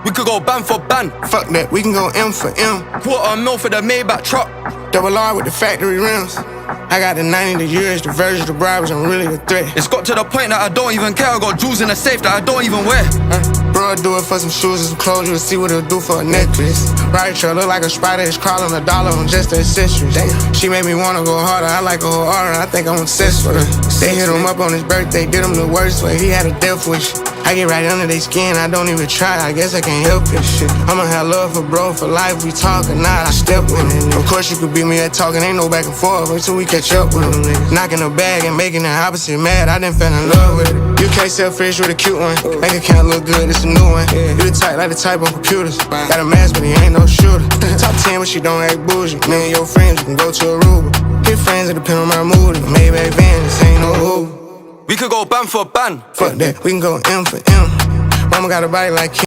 We could go ban for ban. Fuck that, we can go M for M. $250,000 for the Maybach truck. Double R with the factory rims. I got the 90, the years, the versions, the bribes, I'm really a threat. It's got to the point that I don't even care. I got jewels in the safe that I don't even wear. Bro, I do it for some shoes and some clothes, you'll see what it'll do for a necklace. Right, truck look like a spider, it's crawling $1 on just the accessories. She made me wanna go harder, I like a whole aura, I think I'm obsessed with her. They hit him up on his birthday, did him the worst way, he had a death wish. I get right under their skin, I don't even try, I guess I can't help this shit. I'ma have love for bro, for life, we talk or not, I step with it. Of course you could beat me at talking, ain't no back and forth until we catch up with them niggas. Knocking the bag and making the opposite mad, I done fell in love with it. You can't sell fish with a cute one, bank account look good, it's a new one. You the type like the type on computers, got a mask but he ain't no shooter. Top 10 but she don't act bougie, me and your friends, you can go to Aruba. Hit friends, it depend on my mood, Maybach van, this ain't no Uber. We could go ban for ban. Fuck that, we can go M for M. Mama got a body like Kim.